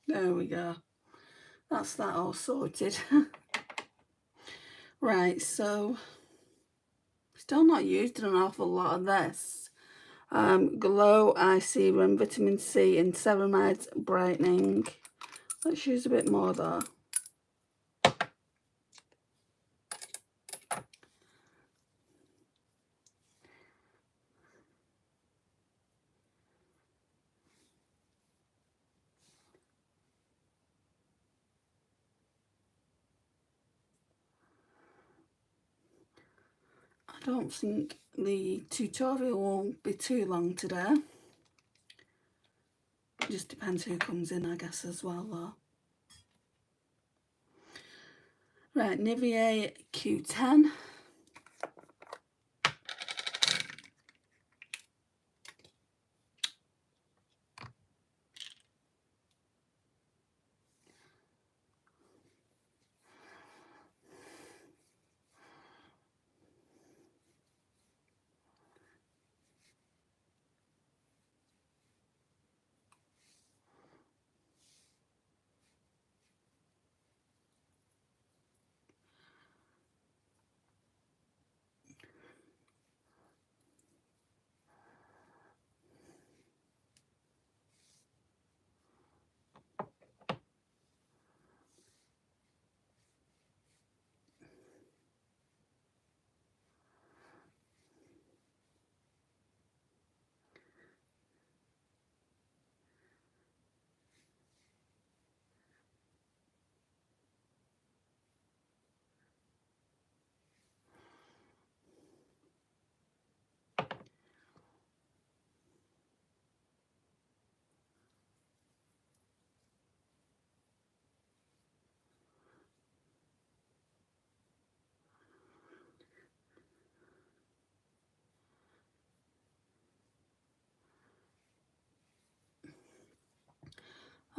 There we go. That's that all sorted. Right, so still not used an awful lot of this. Glow Eye Serum, Vitamin C and Ceramides Brightening. Let's use a bit more though. I don't think the tutorial will be too long today. It just depends who comes in, I guess, as well though. Right, Nivea Q10.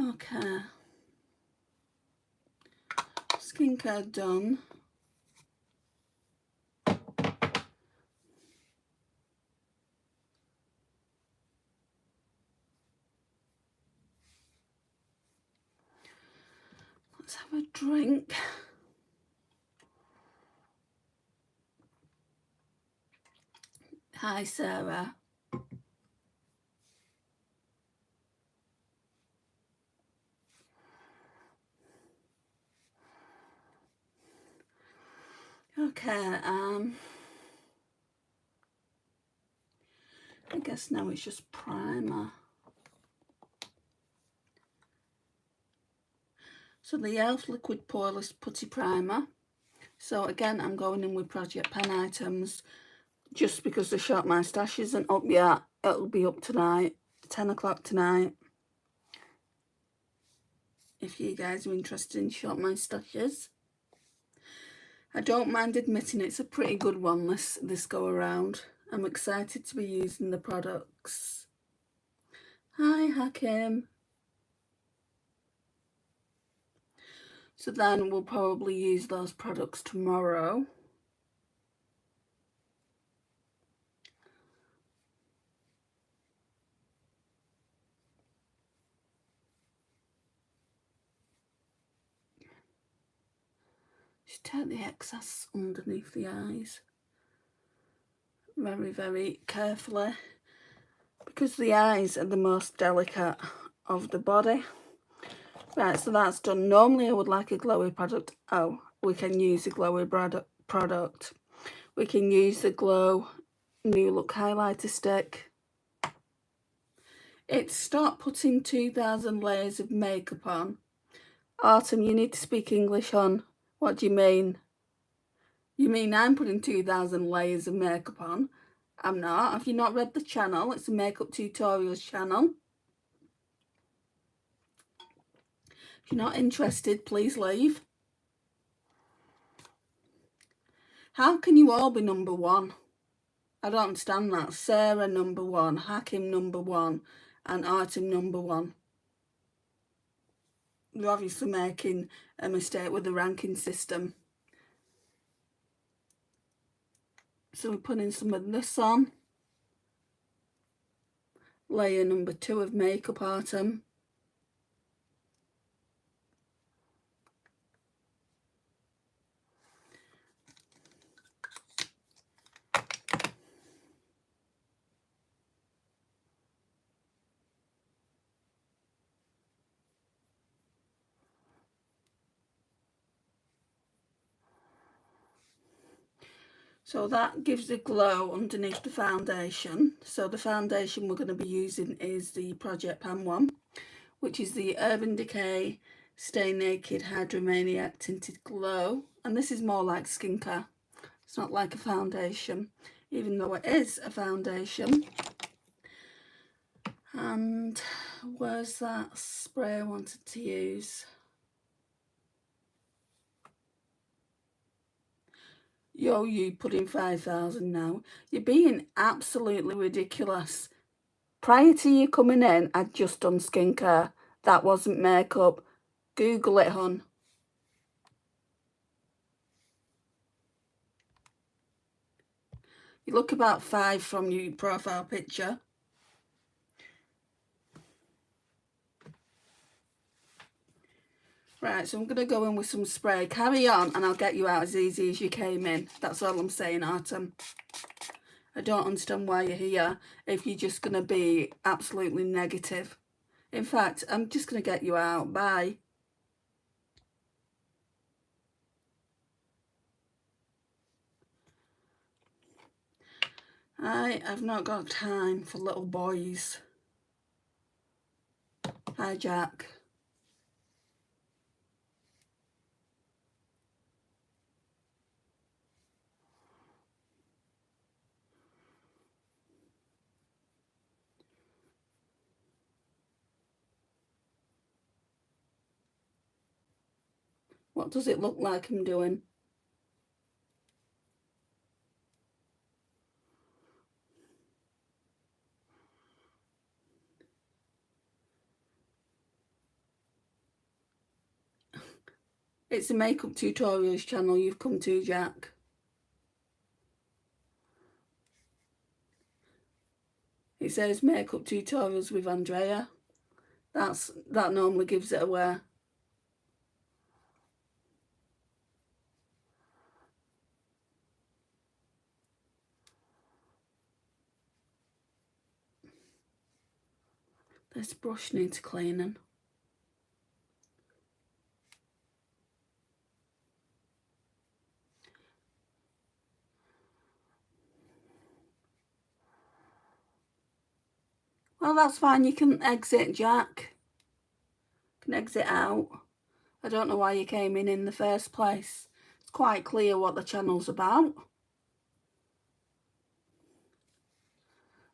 Okay. Skincare done. Let's have a drink. Hi, Sarah. Okay, I guess now it's just primer. So the e.l.f. Liquid Poreless Putty Primer. So again, I'm going in with Project Pen items just because the Shop My Stash isn't up yet. It'll be up tonight, 10 o'clock tonight. If you guys are interested in Shop My Stashes. I don't mind admitting it's a pretty good one this go around. I'm excited to be using the products. Hi Hakim. So then we'll probably use those products tomorrow. Just take the excess underneath the eyes. Very, very carefully. Because the eyes are the most delicate of the body. Right, so that's done. Normally I would like a glowy product. Oh, we can use a glowy product. We can use the Glow New Look highlighter stick. It's stop putting 2,000 layers of makeup on. Autumn, you need to speak English, hon. What do you mean? You mean I'm putting 2,000 layers of makeup on? I'm not. Have you not read the channel? It's a makeup tutorials channel. If you're not interested, please leave. How can you all be number one? I don't understand that. Sarah number one, Hakim number one, and Autumn number one. You're obviously making a mistake with the ranking system. So we're putting some of this on. Layer number 2 of makeup, Autumn. So that gives a glow underneath the foundation. So the foundation we're going to be using is the projecrpan one, which is the Urban Decay Stay Naked Hydromaniac Tinted Glow. And this is more like skincare. It's not like a foundation, even though it is a foundation. And where's that spray I wanted to use? Yo, you put in 5,000 now. You're being absolutely ridiculous. Prior to you coming in, I'd just done skincare. That wasn't makeup. Google it, hon. You look about 5 from your profile picture. Right, so I'm going to go in with some spray. Carry on and I'll get you out as easy as you came in. That's all I'm saying, Autumn. I don't understand why you're here if you're just going to be absolutely negative. In fact, I'm just going to get you out. Bye. I have not got time for little boys. Hi, Jack. What does it look like I'm doing? It's a makeup tutorials channel you've come to, Jack. It says makeup tutorials with Andrea. That normally gives it away. This brush needs cleaning. Well, that's fine. You can exit, Jack. You can exit out. I don't know why you came in the first place. It's quite clear what the channel's about.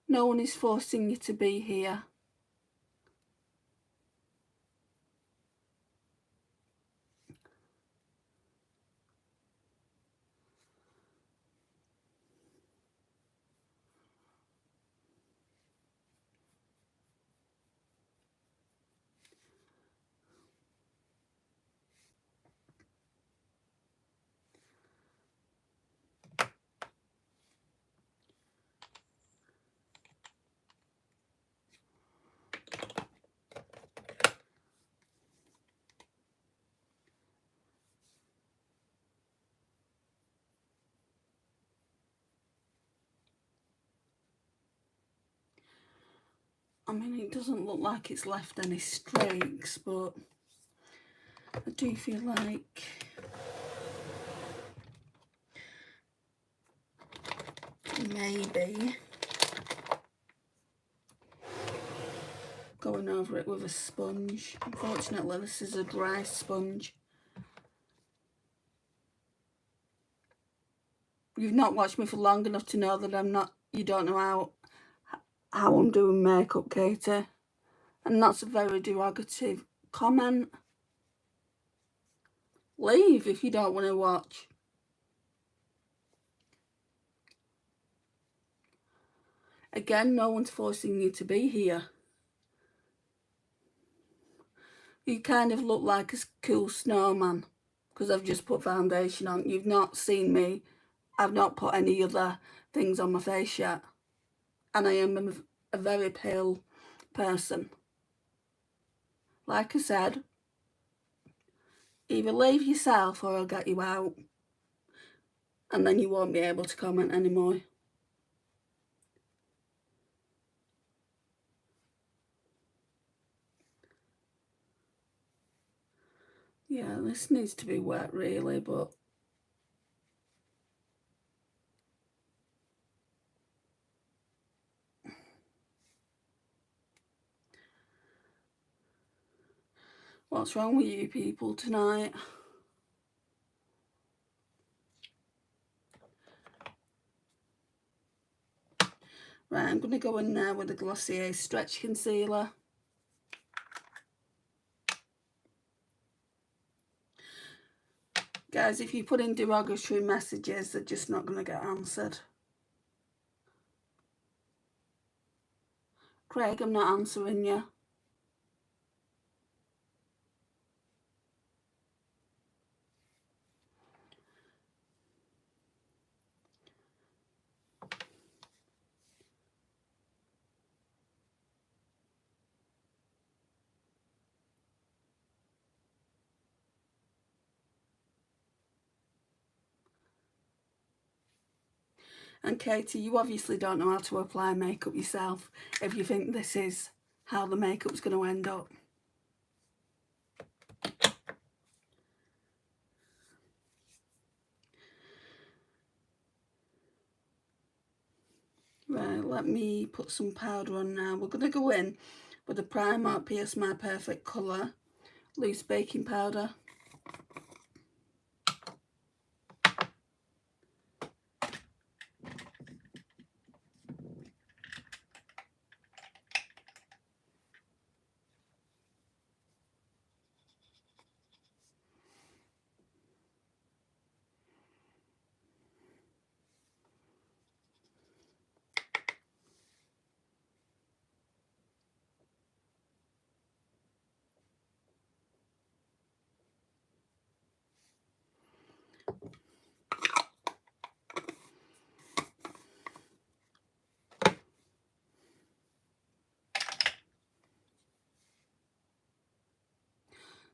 No one is forcing you to be here. I mean, it doesn't look like it's left any streaks, but I do feel like maybe going over it with a sponge. Unfortunately, this is a dry sponge. You've not watched me for long enough to know that you don't know how I'm doing makeup, Katie. And that's a very derogative comment. Leave if you don't want to watch. Again, no one's forcing you to be here. You kind of look like a cool snowman because I've just put foundation on. You've not seen me. I've not put any other things on my face yet. And I am a very pale person. Like I said, either leave yourself or I'll get you out. And then you won't be able to comment anymore. Yeah, this needs to be wet really, but What's wrong with you people tonight? Right, I'm going to go in there with the Glossier Stretch Concealer. Guys, if you put in derogatory messages, they're just not going to get answered. Craig, I'm not answering you. And Katie, you obviously don't know how to apply makeup yourself if you think this is how the makeup's going to end up. Right, let me put some powder on now. We're going to go in with the Primark Pierce My Perfect Colour Loose Baking Powder.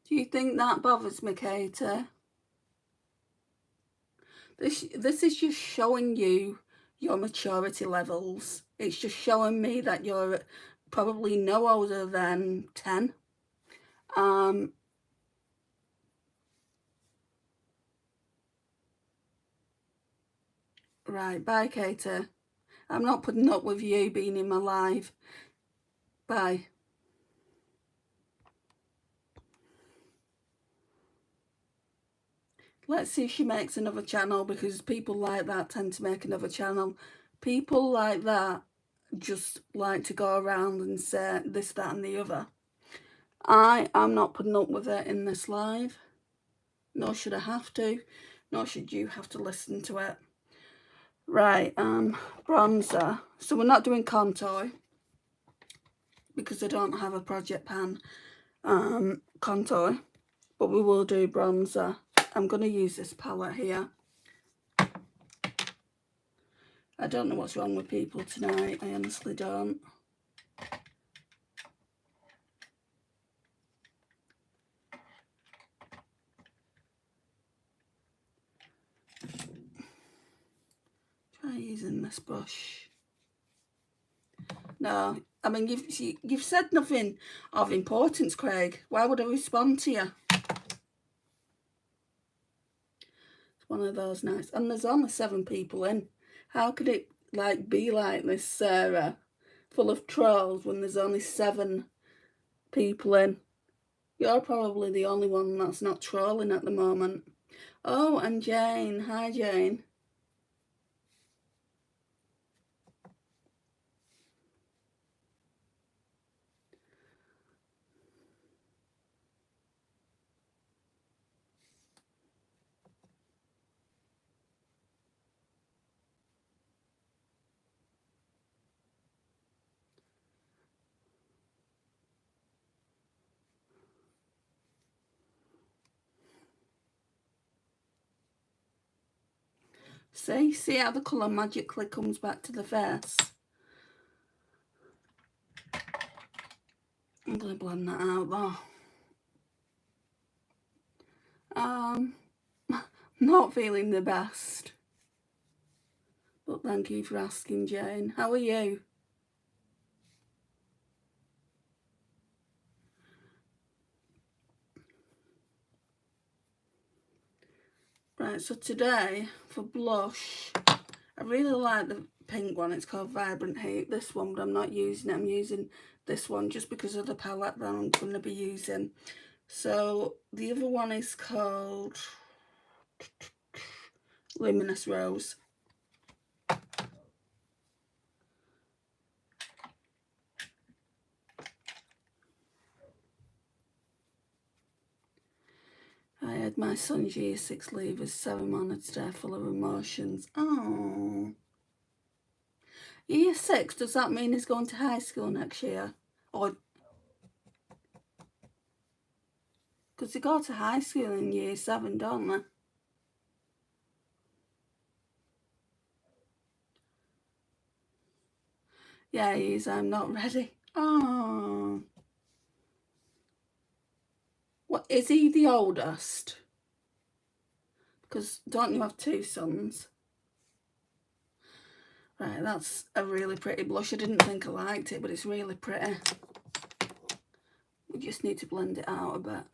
Do you think that bothers me, Katie? This is just showing you your maturity levels. It's just showing me that you're probably no older than 10. Right, bye, Katie. I'm not putting up with you being in my live. Bye. Let's see if she makes another channel, because people like that tend to make another channel. People like that just like to go around and say this, that and the other. I am not putting up with it in this live. Nor should I have to. Nor should you have to listen to it. Right, bronzer. So we're not doing contour because I don't have a project pan contour. But we will do bronzer. I'm going to use this palette here. I don't know what's wrong with people tonight. I honestly don't. Try using this brush. No, I mean, you've said nothing of importance, Craig. Why would I respond to you? It's one of those nights. And there's only 7 people in. How could it like be like this, Sarah? Full of trolls when there's only 7 people in. You're probably the only one that's not trolling at the moment. Oh, and Jane. Hi, Jane. See how the colour magically comes back to the face? I'm going to blend that out though. Not feeling the best. But thank you for asking, Jane. How are you? Right, so today for blush, I really like the pink one. It's called Vibrant Heat. This one, but I'm not using it. I'm using this one just because of the palette that I'm going to be using. So the other one is called Luminous Rose. I had my son's year 6 leavers ceremony today, full of emotions. Oh. Year 6, does that mean he's going to high school next year? Or, because they go to high school in year 7, don't they? Yeah, he is. I'm not ready. Oh. What, is he the oldest? Because don't you have 2 sons? Right, that's a really pretty blush. I didn't think I liked it, but it's really pretty. We just need to blend it out a bit.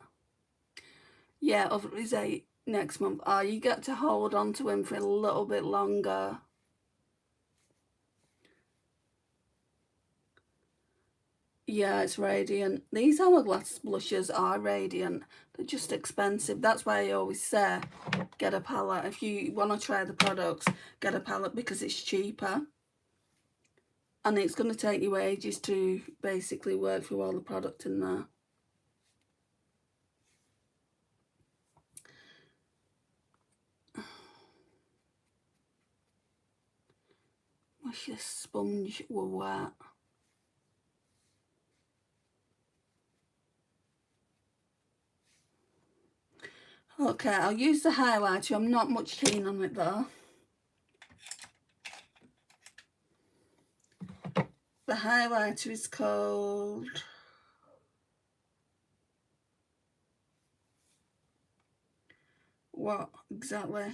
Yeah, over his 8 next month. Oh, you get to hold on to him for a little bit longer. Yeah, it's radiant. These Hourglass blushes are radiant. They're just expensive. That's why I always say get a palette. If you want to try the products, get a palette because it's cheaper. And it's going to take you ages to basically work through all the product in there. Wish this sponge were wet. Okay, I'll use the highlighter. I'm not much keen on it though. The highlighter is called what exactly?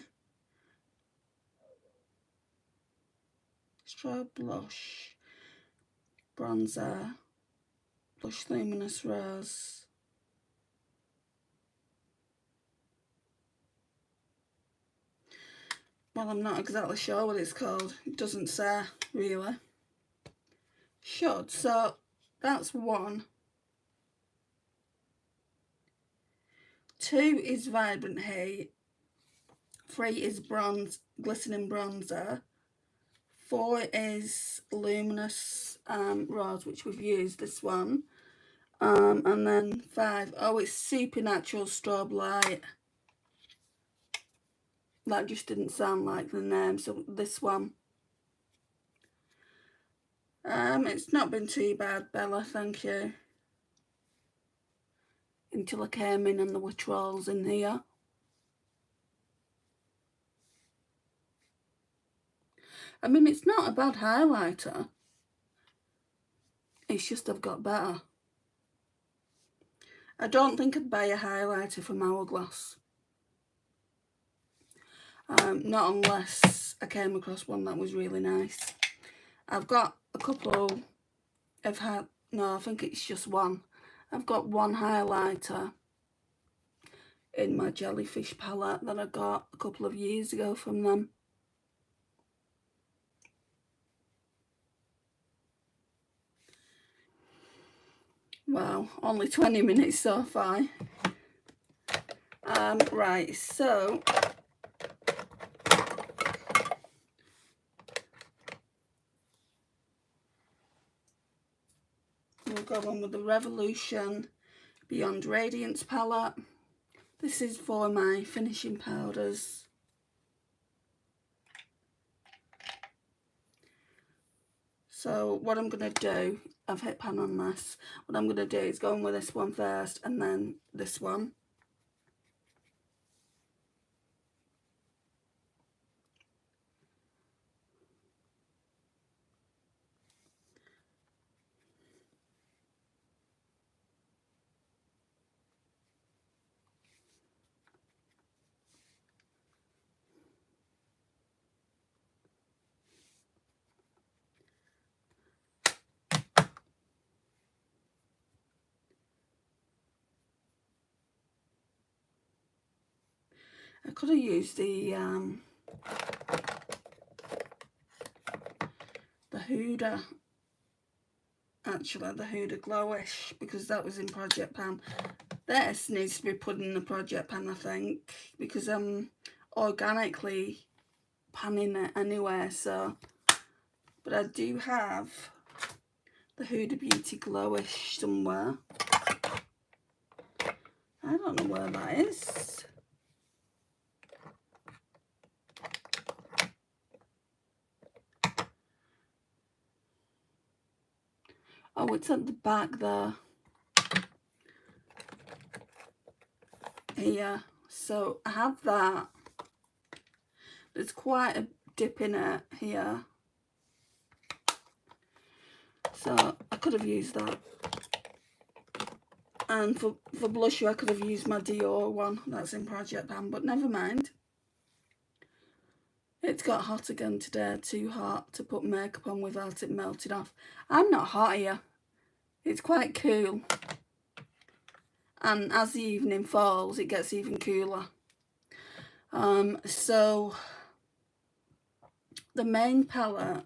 Straw Blush, Bronzer, Blush Luminous Rose. Well, I'm not exactly sure what it's called. It doesn't say, really. Should. So, that's 1. 2 is Vibrant Heat. 3 is Bronze, Glistening Bronzer. 4 is Luminous Rose, which we've used, this one. And then 5, oh, it's Supernatural Strobe Light. That just didn't sound like the name, so this one. It's not been too bad, Bella, thank you. Until I came in and there were trolls in here. I mean, it's not a bad highlighter. It's just I've got better. I don't think I'd buy a highlighter from Hourglass. Not unless I came across one that was really nice. I've got a couple of no, I think it's just one. I've got one highlighter in my Jellyfish palette that I got a couple of years ago from them. Wow, only 20 minutes so far. Right, so we'll go on with the Revolution Beyond Radiance palette. This is for my finishing powders. So what I'm going to do, I've hit pan on this, what I'm going to do is go in with this one first and then this one. I could have used the Huda, actually, the Huda Glowish, because that was in project pan. This needs to be put in the project pan, I think, because I'm organically panning it anyway, so. But I do have the Huda Beauty Glowish somewhere. I don't know where that is. Oh, it's at the back there. Here. So I have that. There's quite a dip in it here. So I could have used that. And for blusher I could have used my Dior one. That's in project pan, but never mind. It's got hot again today. Too hot to put makeup on without it melted off. I'm not hot here. It's quite cool. And as the evening falls, it gets even cooler. So the main palette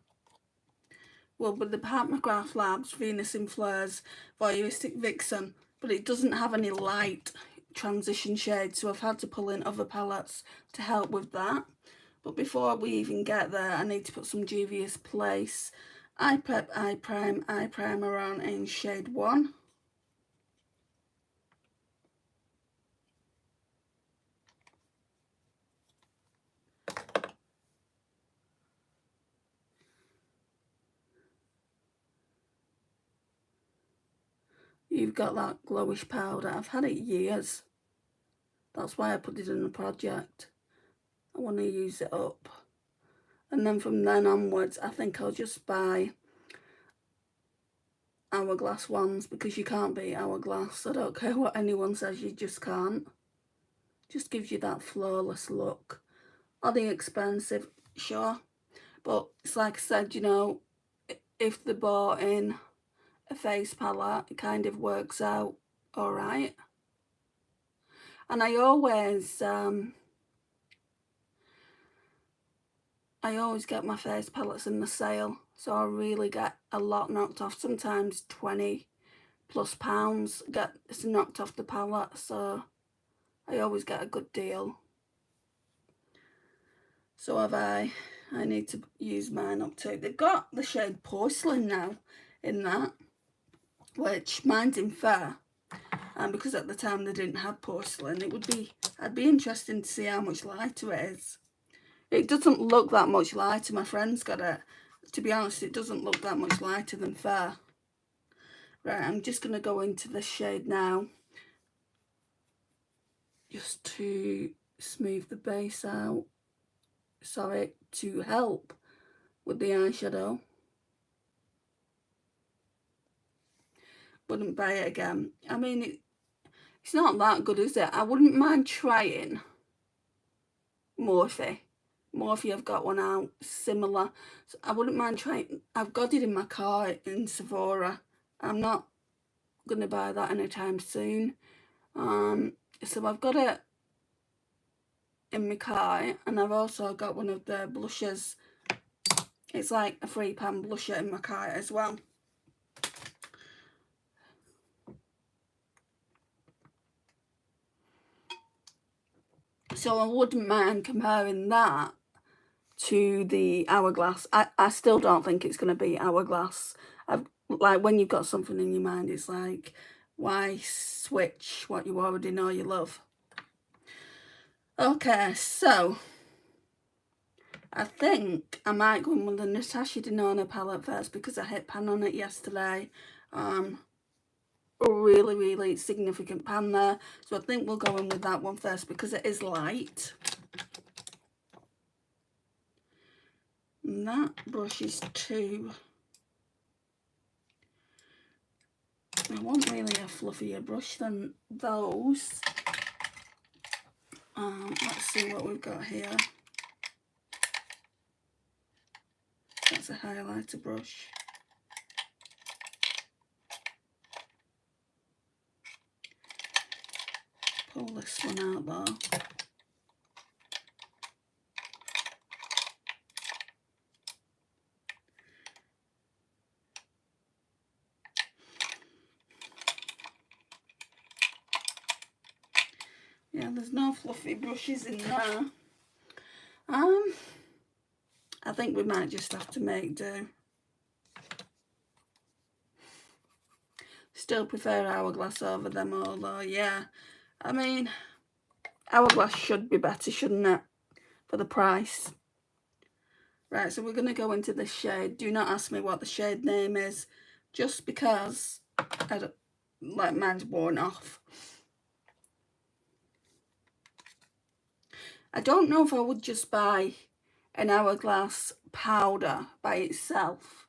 will be the McGrath Labs Venus in Fleurs Voyeuristic Vixen, but it doesn't have any light transition shades, so I've had to pull in other palettes to help with that. But before we even get there, I need to put some Juvia's Place Eye Prep Eye Primer on in shade 1. You've got that glowish powder. I've had it years. That's why I put it in the project. I want to use it up. And then from then onwards, I think I'll just buy Hourglass ones, because you can't beat Hourglass. I don't care what anyone says, you just can't. Just gives you that flawless look. Are they expensive? Sure. But it's like I said, you know, if they bought in a face palette, it kind of works out all right. And I always get my face palettes in the sale, so I really get a lot knocked off. Sometimes £20+ gets knocked off the palette, so I always get a good deal. So have I need to use mine up too. They've got the shade Porcelain now in that, which mine's in Fair, and because at the time they didn't have Porcelain, I'd be interested to see how much lighter it is. It doesn't look that much lighter. My friend's got it. To be honest, it doesn't look that much lighter than Fair. Right, I'm just going to go into this shade now, just to smooth the base out. Sorry, to help with the eyeshadow. Wouldn't buy it again. I mean, it's not that good, is it? I wouldn't mind trying Morphe. Morphe, I've got one out similar, so I wouldn't mind trying. I've got it in my car in Sephora. I'm not going to buy that anytime soon. So I've got it in my car, and I've also got one of the blushes. It's like a £3 blusher in my car as well. So I wouldn't mind comparing that to the Hourglass. I still don't think it's going to be Hourglass. Like, when you've got something in your mind, it's like, why switch what you already know you love? Okay, so I think I might go in with the Natasha Denona palette first, because I hit pan on it yesterday. Really significant pan there, so I think we'll go in with that one first because it is light. And that brush is too, I want really a fluffier brush than those. Let's see what we've got here. That's a highlighter brush. Pull this one out though. Yeah, there's no fluffy brushes in there. I think we might just have to make do. Still prefer Hourglass over them all though, yeah. I mean, Hourglass should be better, shouldn't it? For the price. Right, so we're going to go into this shade. Do not ask me what the shade name is, just because I don't, like, mine's worn off. I don't know if I would just buy an Hourglass powder by itself.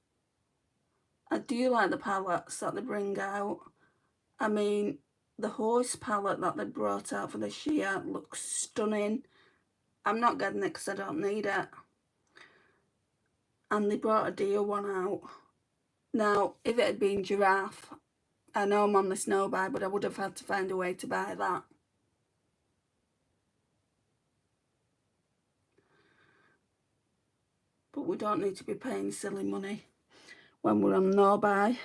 I do like the palettes that they bring out. I mean, the horse palette that they brought out for this year looks stunning. I'm not getting it because I don't need it. And they brought a deer one out. Now, if it had been Giraffe, I know I'm on the snow buy, but I would have had to find a way to buy that. But we don't need to be paying silly money when we're on no buy.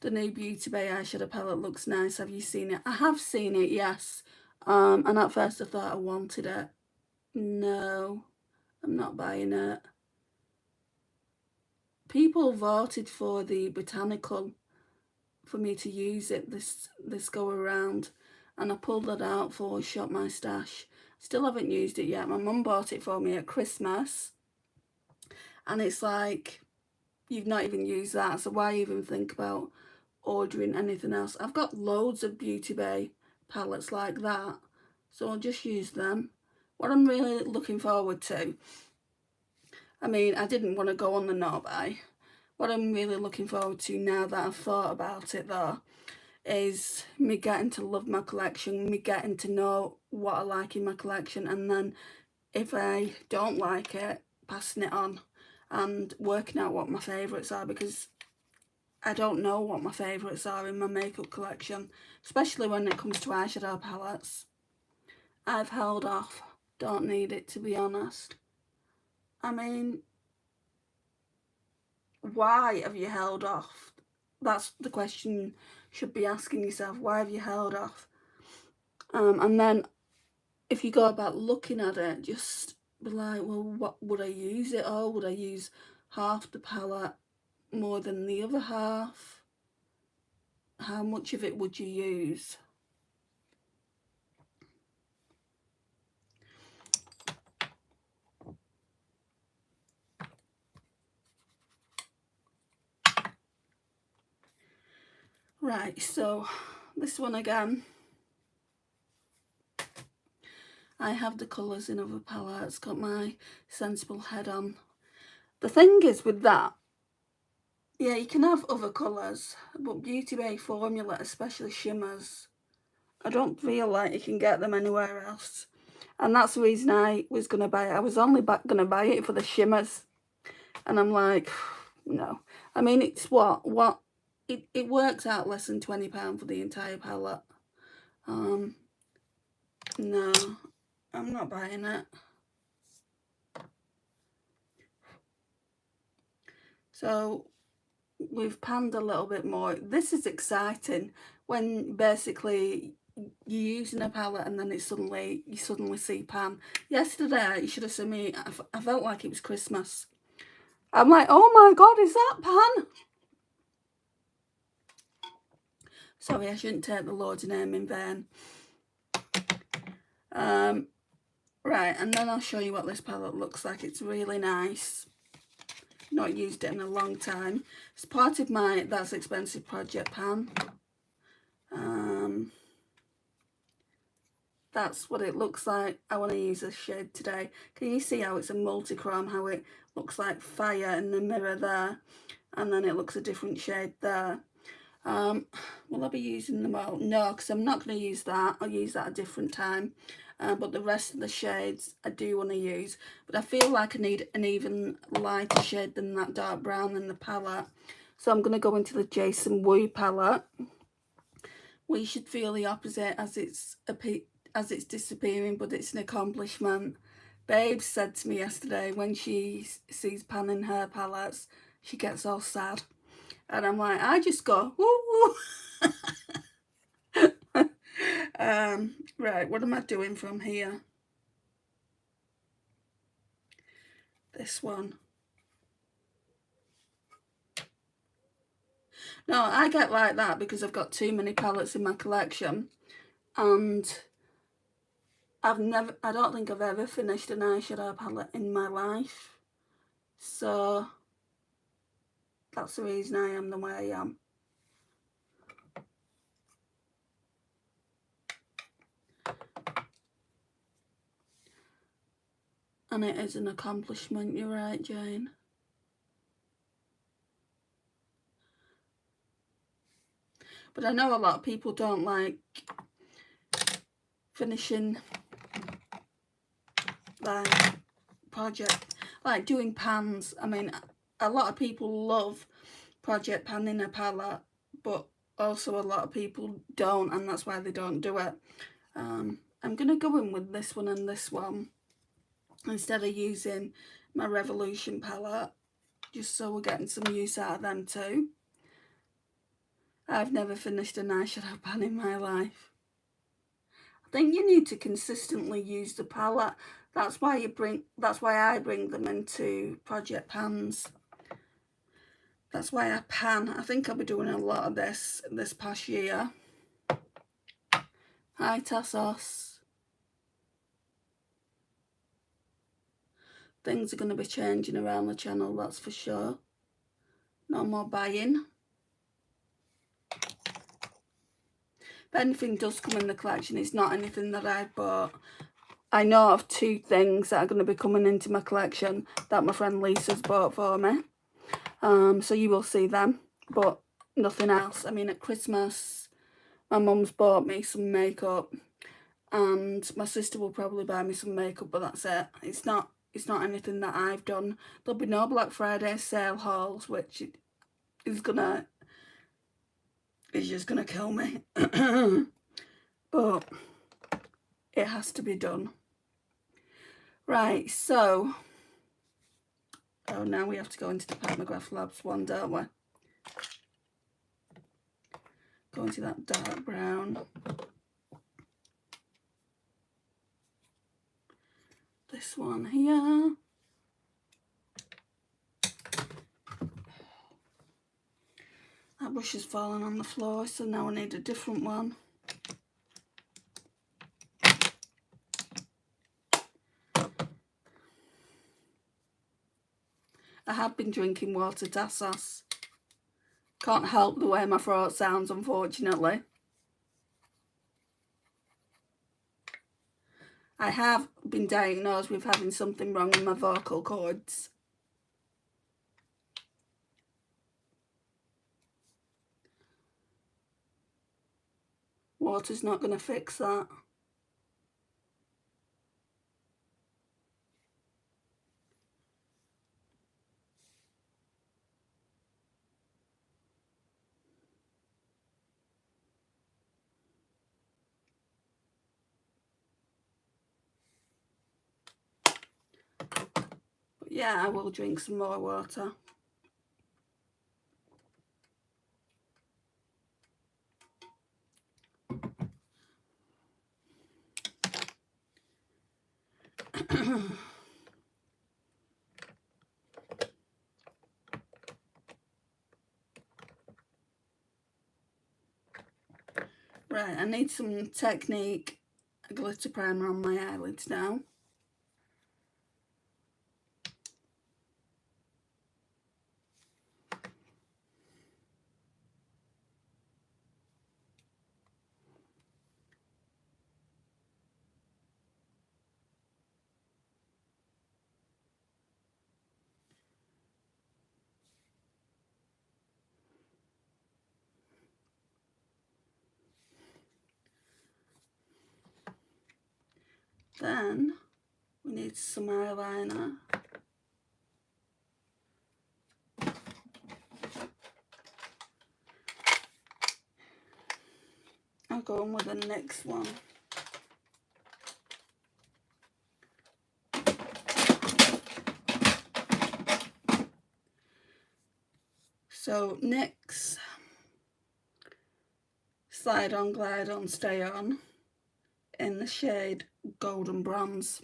The new Beauty Bay eyeshadow palette looks nice. Have you seen it? I have seen it, yes. And at first I thought I wanted it. No, I'm not buying it. People voted for the botanical for me to use it this go around, and I pulled it out for Shop My Stash. Still haven't used it yet. My mum bought it for me at Christmas, and it's like, you've not even used that, so why even think about ordering anything else? I've got loads of Beauty Bay palettes like that, so I'll just use them. What I'm really looking forward to, I mean, I didn't want to go on the no buy. What I'm really looking forward to now that I've thought about it though, is me getting to love my collection, me getting to know what I like in my collection, and then if I don't like it, passing it on and working out what my favourites are, because I don't know what my favourites are in my makeup collection, especially when it comes to eyeshadow palettes. I've held off, don't need it, to be honest. I mean, why have you held off? That's the question you should be asking yourself. Why have you held off? And then if you go about looking at it, just be like, well, what would I use it? Or would I use half the palette more than the other half? How much of it would you use? Right, so this one again, I have the colours in other palettes, got my Sensible head on. The thing is with that, yeah, you can have other colours, but Beauty Bay formula, especially shimmers, I don't feel like you can get them anywhere else. And that's the reason I was going to buy it. I was only going to buy it for the shimmers. And I'm like, no. I mean, it's it works out less than £20 for the entire palette. No, I'm not buying it. So we've panned a little bit more. This is exciting when basically you're using a palette and then you suddenly see pan. Yesterday, you should have seen me, I felt like it was Christmas. I'm like, oh my god, is that pan? Sorry, I shouldn't take the Lord's name in vain. Right, and then I'll show you what this palette looks like. It's really nice. Not used it in a long time. It's part of my That's Expensive project pan. That's what it looks like. I want to use this shade today. Can you see how it's a multi-chrome, how it looks like fire in the mirror there, and then it looks a different shade there. Will I be using them all? No, because I'm not going to use that. I'll use that a different time. But the rest of the shades I do want to use. But I feel like I need an even lighter shade than that dark brown in the palette. So I'm going to go into the Jason Wu palette. We should feel the opposite as it's disappearing, but it's an accomplishment. Babe said to me yesterday when she sees pan in her palettes, she gets all sad. And I'm like, I just go, woo. Right, what am I doing from here? This one. No, I get like that because I've got too many palettes in my collection, and I don't think I've ever finished an eyeshadow palette in my life. So that's the reason I am the way I am. And it is an accomplishment, you're right, Jane. But I know a lot of people don't like finishing like doing pans. I mean, a lot of people love project panning a palette, but also a lot of people don't, and that's why they don't do it. I'm gonna go in with this one and this one instead of using my Revolution palette, just so we're getting some use out of them too. I've never finished an eyeshadow pan in my life. I think you need to consistently use the palette. That's why I bring them into project pans. That's why I pan. I think I'll be doing a lot of this past year. Hi, Tassos. Things are going to be changing around the channel, that's for sure. No more buying. If anything does come in the collection, it's not anything that I bought. I know of 2 things that are going to be coming into my collection that my friend Lisa's bought for me. So you will see them, but nothing else. I mean, at Christmas, my mum's bought me some makeup, and my sister will probably buy me some makeup, but that's it. It's not anything that I've done. There'll be no Black Friday sale hauls, which is just gonna kill me. But it has to be done. Right, so now we have to go into the McGrath Labs one, don't we? Go into that dark brown. This one here. That brush has fallen on the floor, so now I need a different one. I have been drinking water, Tassos. Can't help the way my throat sounds, unfortunately. I have been diagnosed with having something wrong with my vocal cords. Water's not going to fix that. But yeah, I will drink some more water. Right, I need some Technique glitter primer on my eyelids now. Then we need some eyeliner. I'll go on with the next one. So NYX Slide On, Glide On, Stay On in the shade Golden Bronze.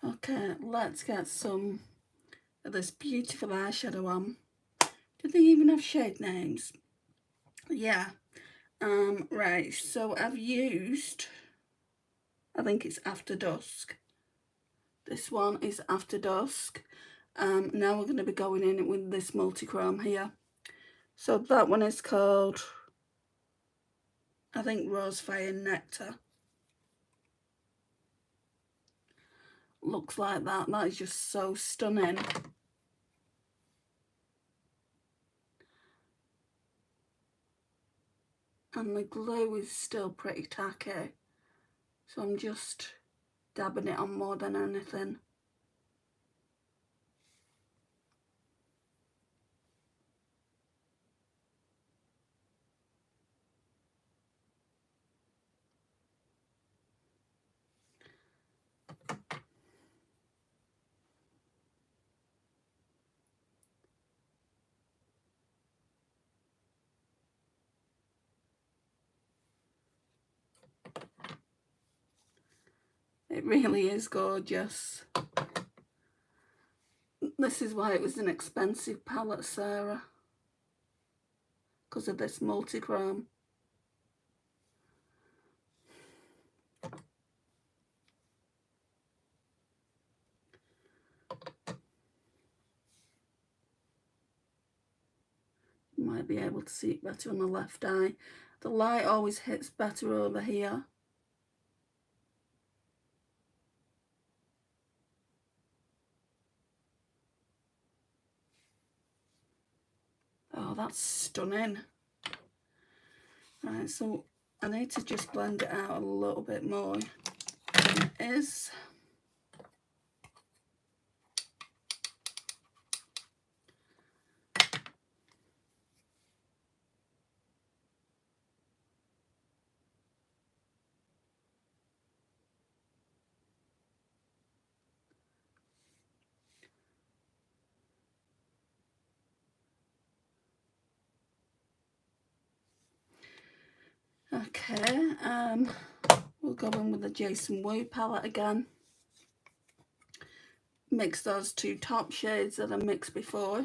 Okay, let's get some of this beautiful eyeshadow on. Do they even have shade names? Yeah. Right, so I've used, I think it's After Dusk. This one is After Dusk. Now we're going to be going in with this multi-chrome here. So that one is called, I think, Rose Fire Nectar. Looks like that. That is just so stunning. And the glue is still pretty tacky. So I'm just dabbing it on more than anything. It really is gorgeous. This is why it was an expensive palette, Sarah. Because of this multi-chrome. You might be able to see it better on the left eye. The light always hits better over here. Oh, that's stunning. Right, so I need to just blend it out a little bit more than it is. Okay, we'll go in with the Jason Wu palette again. Mix those two top shades that I mixed before.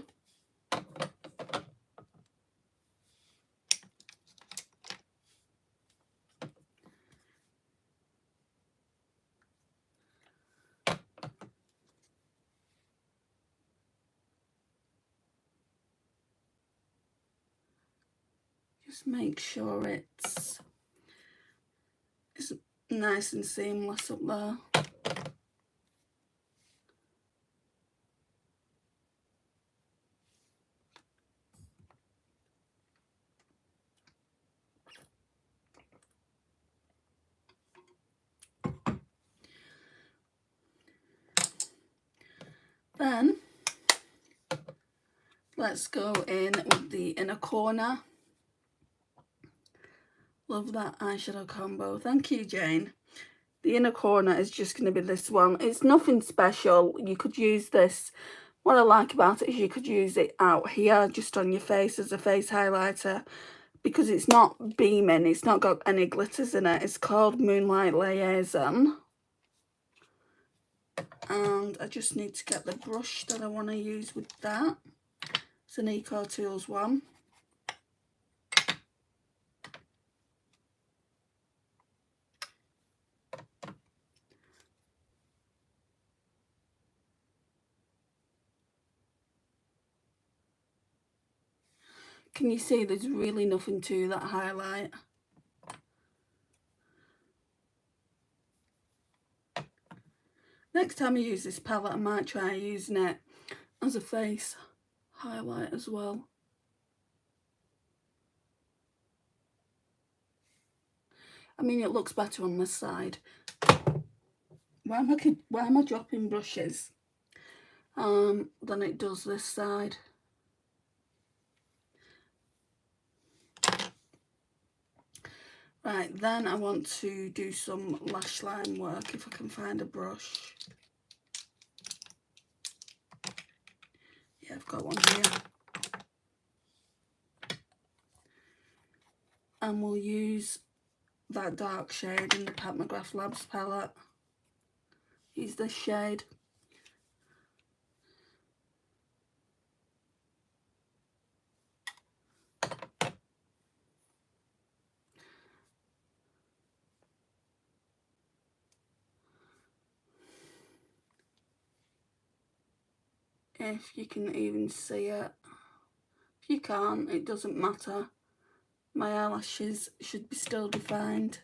Just make sure it's nice and seamless up there. Then let's go in with the inner corner. Love that eyeshadow combo. Thank you, Jane. The inner corner is just going to be this one. It's nothing special. You could use this. What I like about it is you could use it out here, just on your face as a face highlighter, because it's not beaming. It's not got any glitters in it. It's called Moonlight Liaison. And I just need to get the brush that I want to use with that. It's an Eco Tools one. Can you see there's really nothing to that highlight? Next time I use this palette, I might try using it as a face highlight as well. I mean, it looks better on this side. Why am I dropping brushes than it does this side? Right, then I want to do some lash line work if I can find a brush. Yeah, I've got one here. And we'll use that dark shade in the McGrath Labs palette. Use this shade. If you can even see it. If you can't, it doesn't matter. My eyelashes should be still defined.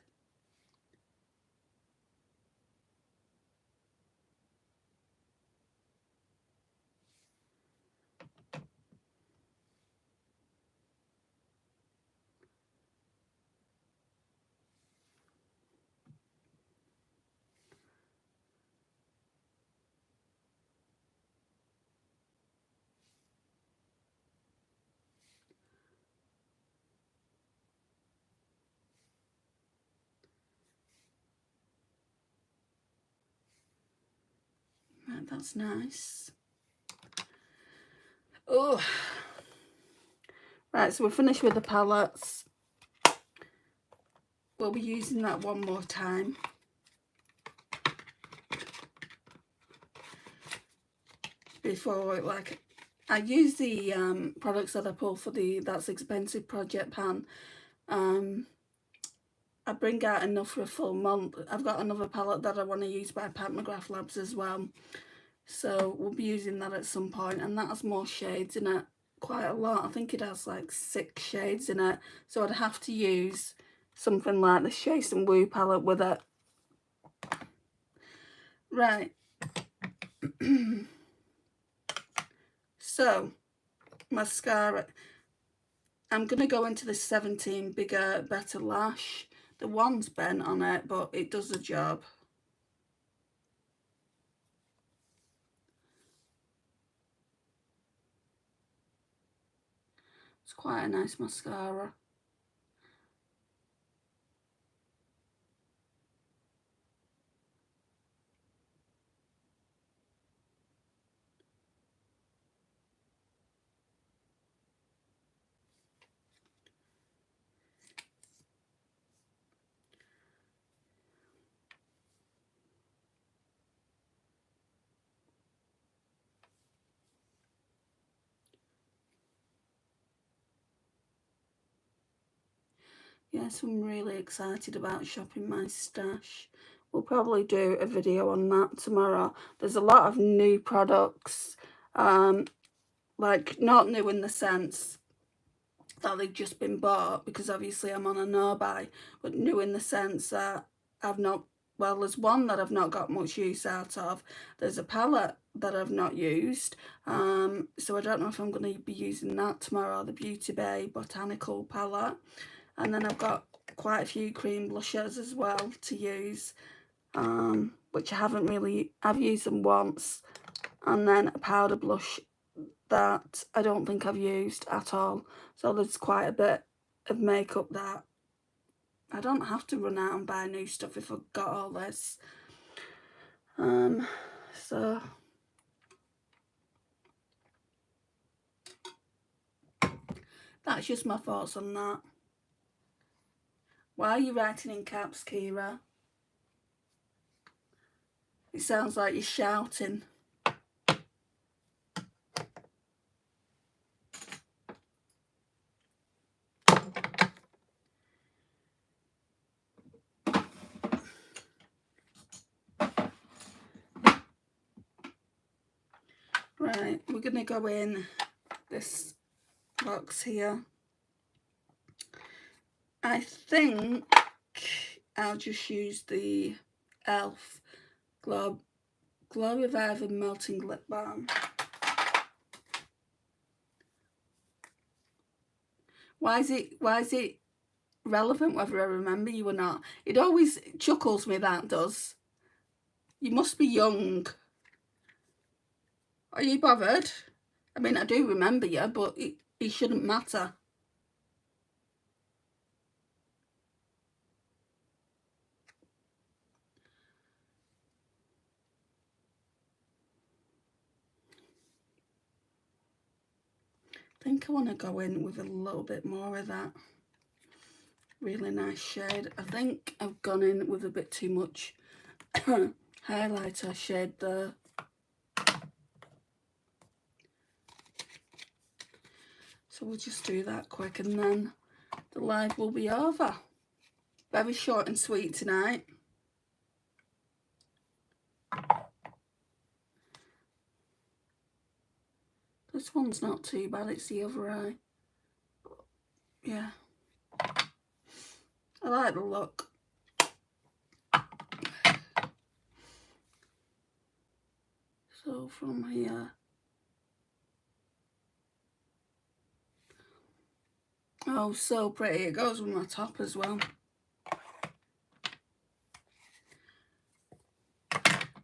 Right, that's nice. Oh, right, so we're finished with the palettes. We'll be using that one more time. Before, like, I use the products that I pull for the That's Expensive Project Pan. I bring out enough for a full month. I've got another palette that I want to use by McGrath Labs as well. So we'll be using that at some point, and that has more shades in it, quite a lot. I think it has like 6 shades in it. So I'd have to use something like the Jason Wu palette with it. Right. So, mascara. I'm going to go into the 17 Bigger Better Lash. The one's bent on it, but it does the job. It's quite a nice mascara. Yes, I'm really excited about shopping my stash. We'll probably do a video on that tomorrow. There's a lot of new products, like not new in the sense that they've just been bought, because obviously I'm on a no-buy, but new in the sense that I've not, well, there's one that I've not got much use out of. There's a palette that I've not used, so I don't know if I'm going to be using that tomorrow, the Beauty Bay Botanical palette. And then I've got quite a few cream blushes as well to use, which I haven't really, I've used them once. And then a powder blush that I don't think I've used at all. So there's quite a bit of makeup that I don't have to run out and buy new stuff if I've got all this. So that's just my thoughts on that. Why are you writing in caps, Kira? It sounds like you're shouting. Right, we're going to go in this box here. I think I'll just use the e.l.f. Glow Reviver Melting Lip Balm. Why is it relevant whether I remember you or not? It always chuckles me, that does. You must be young. Are you bothered? I mean, I do remember you, but it shouldn't matter. I think I want to go in with a little bit more of that really nice shade. I think I've gone in with a bit too much highlighter shade there. So we'll just do that quick and then the live will be over. Very short and sweet tonight. This one's not too bad, it's the other eye. Yeah. I like the look. So from here. Oh, so pretty. It goes with my top as well.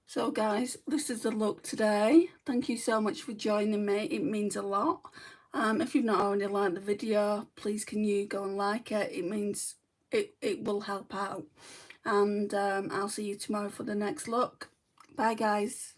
So guys, this is the look today. Thank you so much for joining me. It means a lot. If you've not already liked the video, please can you go and like it. It means it will help out. And I'll see you tomorrow for the next look. Bye guys.